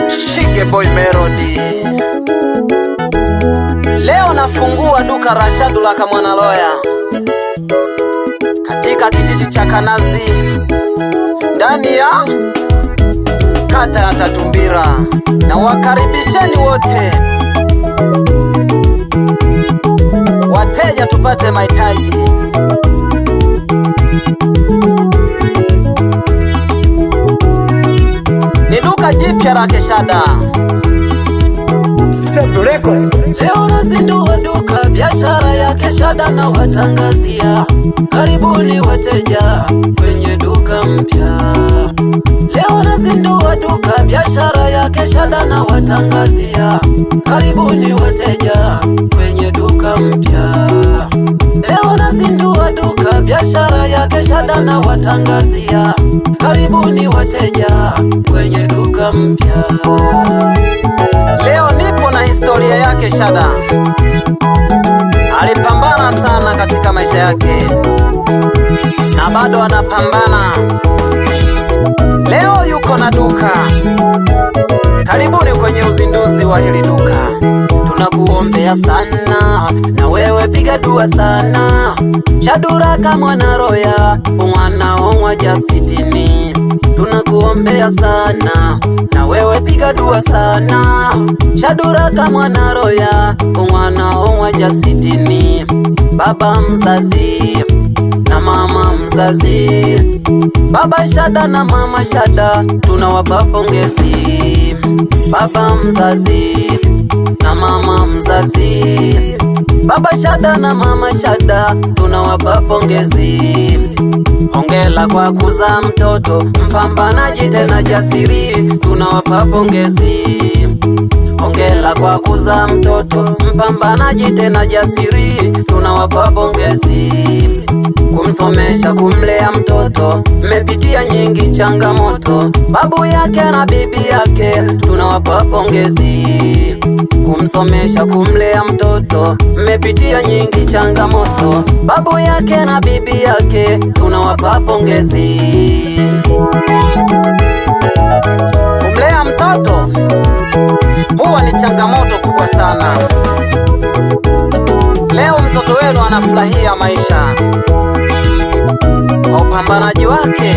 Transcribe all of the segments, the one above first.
Shige Boy Melody. Leo nafungua duka la Shadula Kamwana Loya katika kijiji cha Kanazi ndani ya kata ya Tatumbira, na wakaribisheni wote wateja tupate mahitaji. Ni duka jipya la Keshada. Leo nazindua duka biashara ya Keshada na watangazia, karibuni wateja kwenye duka mpya. Leo nazindua duka biashara ya Keshada na watangazia, karibuni wateja kwenye duka mpya. Leo nazindua duka biashara ya Keshada na watangazia, karibuni wateja kwenye duka mpya. Leo nipo na historia yake Shada. Alipambana sana katika maisha yake na bado anapambana. Leo yuko na duka. Karibuni kwenye uzinduzi wa hili duka. Tunakuombea sana na wewe piga dua sana. Shadula Kamwana Loya umwana omwa jasitini. Tunakuombea sana na wewe piga dua sana. Shadula Kamwana Loya umwana omwa jasitini. Baba mzazi na mama mzazi, Baba Shada na mama Shada tunawapa pongezi. Baba mzazi na mama mzazi, Baba Shada na mama Shada tunawapa pongezi. Hongera kwa kuzaa mtoto mpambanaji tena jasiri, tunawapa pongezi. Hongera kwa kuzaa mtoto mpambanaji tena jasiri, tunawapa pongezi. Kumsomesha kumlea mtoto mmepitia nyingi changamoto, babu yake na bibi yake tunawapa pongezi. Kumsomesha kumlea mtoto mmepitia nyingi changamoto, babu yake na bibi yake tunawapa pongezi. Kumlea mtoto huwa ni changamoto kubwa sana. Leo mtoto wenu anafurahia maisha kwa upambanaji wake,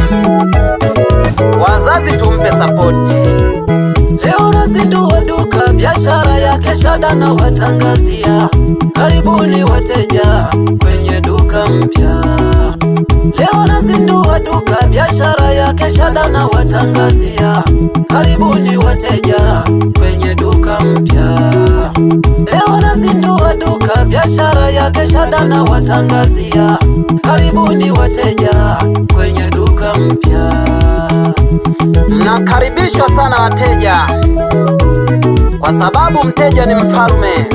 wazazi tumpe sapoti. Leo nazindua duka biashara ya Keshada na watangazia, karibuni wateja kwenye duka mpya. Leo nazindua duka biashara ya Keshada na watangazia, karibuni wateja kwenye duka mpya. Leo nazindua duka biashara ya Keshada na watangazia, karibuni wateja kwenye duka mpya. Mnakaribishwa sana wateja, kwa sababu mteja ni mfalme.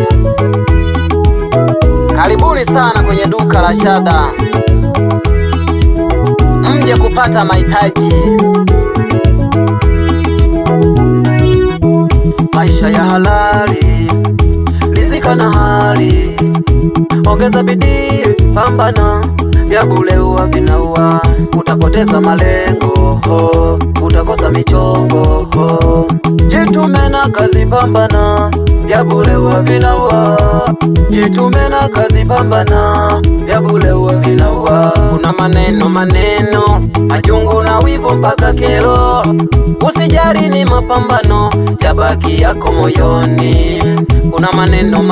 Karibuni sana kwenye duka la Shada, mje kupata mahitaji. Maisha ya halali, rizika na hali, ongeza bidii, pambana, vya bure huwa vinaua. Utapoteza malengo, utakosa michongo. Jitume na kazi, pambana, vya bure huwa vinaua. Jitume na kazi, pambana, vya bure huwa vinaua. Kuna maneno majungu na wivu mpaka kero, usijari ni mapambano yabaki yako moyoni. Kuna maneno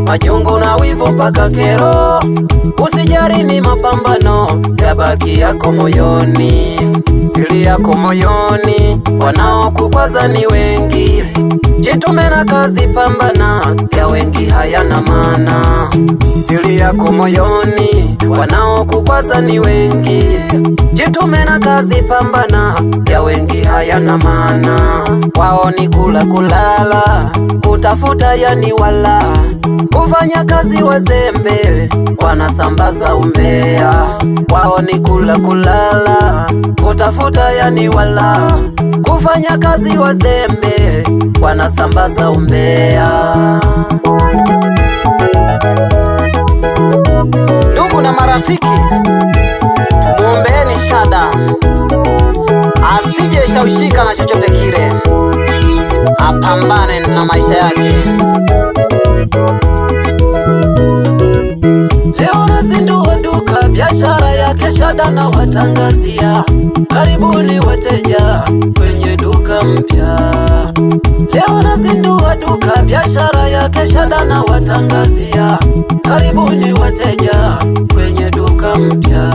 majungu na wivu mpaka kero, usijari ni mapambano yabaki yako moyoni. Siri yako moyoni, wanaokukwaza ni wengi. Jitume na kazi, pambana, ya wengi hayana maana. Siri yako moyoni, wanaokukwaza ni wengi. Jitume na kazi, pambana, ya wengi hayana maana. Wao ni kula kulala, kutafuta yani wala, kufanya kazi wazembe, wanasambaza umbea. Wao ni kula kulala, kutafuta yani wala, kufanya kazi wazembe, wanasambaza umbea. Ndugu na marafiki, tumuombeeni Shada apambane na maisha yake. Leo nazindua duka, biashara yake Shada na watangazia, karibuni wateja kwenye duka mpya. Leo nazindua duka, biashara yake Shada na watangazia, karibuni wateja kwenye duka mpya.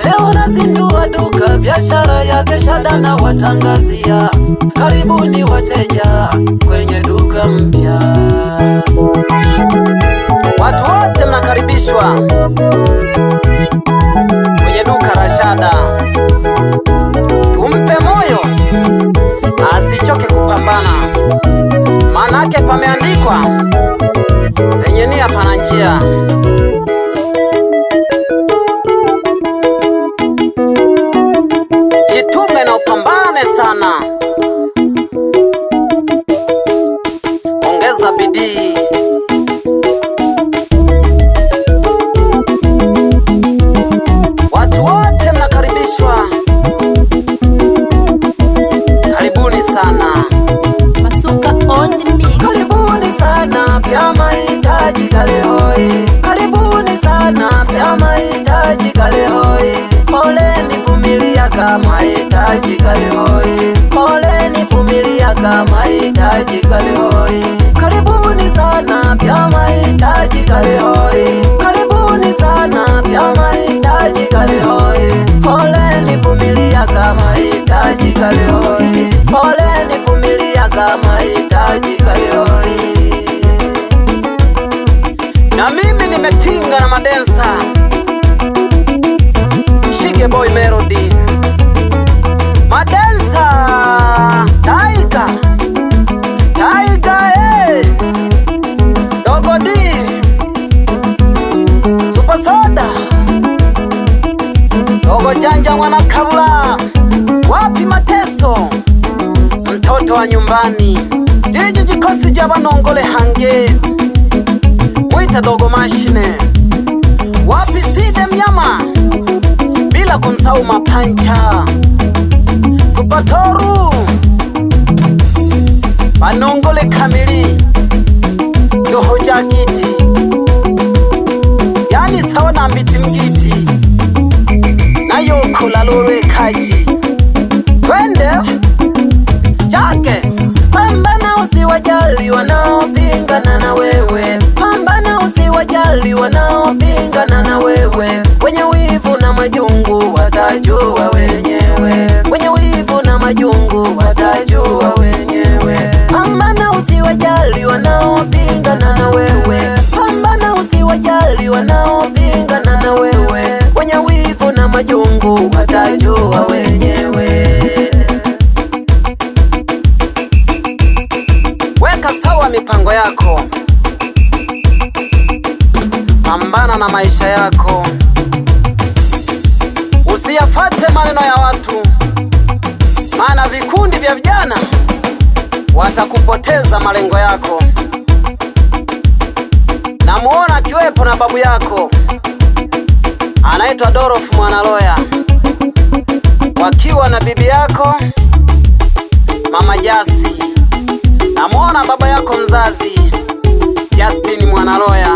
Leo nazindua duka, biashara yake Shada na watangazia, karibuni wateja kwenye duka mpya. Watu wote mnakaribishwa kwenye duka la Shada. Tumpe moyo asichoke kupambana, manake pameandikwa penye nia pana njia. Jitume na upambane sana, ongeza bidii. Watu wote mnakaribishwa, karibuni sana. Masuka on the mix. Karibuni sana pia mahitaji kalehoi, karibuni sana pia mahitaji kalehoi. Poleni vumilia kama mahitaji kalehoi, poleni vumilia kama mahitaji kalehoi. Karibuni sana pia mahitaji kalehoi, karibuni sana pia mahitaji kalehoi. Poleni vumilia kama mahitaji kalehoi, poleni vumilia kama mahitaji kalehoi. Na mimi nimetinga na madensa Shige Boy Melody, madensa Taiga, Taiga Dogo D, Super Soda, Dogo Janja mwana Kabula, wapi Mateso, mtoto wa nyumbani, jiji jikosi ja Banongole hange, mwita Dogo Mashine, wapi Side Mnyama, bila kumsahau Mapancha, Super Toru, Banongole kamili, Doho Jakiti, yani sawa na Mbiti Mgiti, na Yoko Lalore Kaji. Twende Jake, pambana usiwajali wanaopingana na wewe, pambana usiwajali wanaopingana na wewe. Wenye wivu na majungu watajua wenyewe, wenye wivu na majungu watajua wenyewe. Pambana usiwajali wanaopingana na wewe, pambana usiwajali wanaopingana na wewe. Wenye wivu na majungu watajua wenyewe. weka sawa mipango yako, pambana na maisha yako, usiyafate maneno ya watu, maana vikundi vya vijana watakupoteza malengo yako. Namuona akiwepo na babu yako anaitwa Dorof Mwanaloya, wakiwa na bibi yako Mama Jasi. Namuona baba yako mzazi Justin Mwanaloya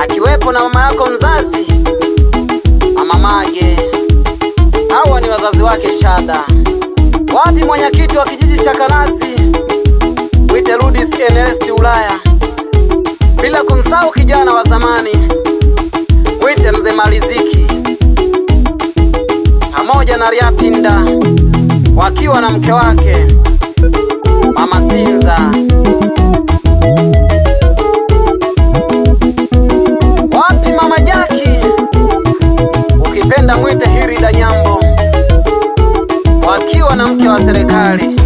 akiwepo na mama yako mzazi Mama Mage. Hawa ni wazazi wake Shada. Wapi mwenyekiti wa kijiji cha Kanasi, mwite Rudis Ernest Ulaya, bila kumsahau kijana wa zamani mwite Mzee Maliziki, pamoja na Riapinda wakiwa na mke wake Mama Sinza. Wapi Mama Jaki, ukipenda mwite Hirida Nyambo, wakiwa na mke wa serikali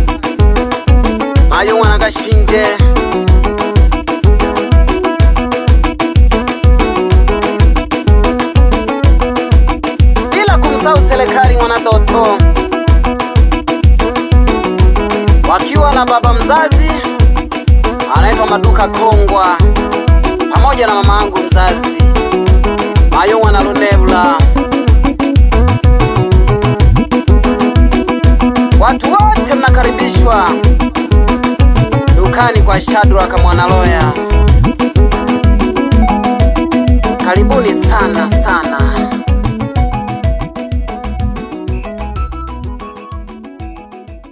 Mayungwa na Gashinje. Bila kumsahau serikali Mwanadoto, wakiwa na baba mzazi anaitwa Maduka Kongwa, pamoja na mama yangu mzazi Mayungwa na Lunevula. Watu wote mnakaribishwa mpakani kwa Shadraka Mwanaloya. Karibuni sana sana.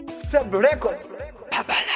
Sub Records. Babala.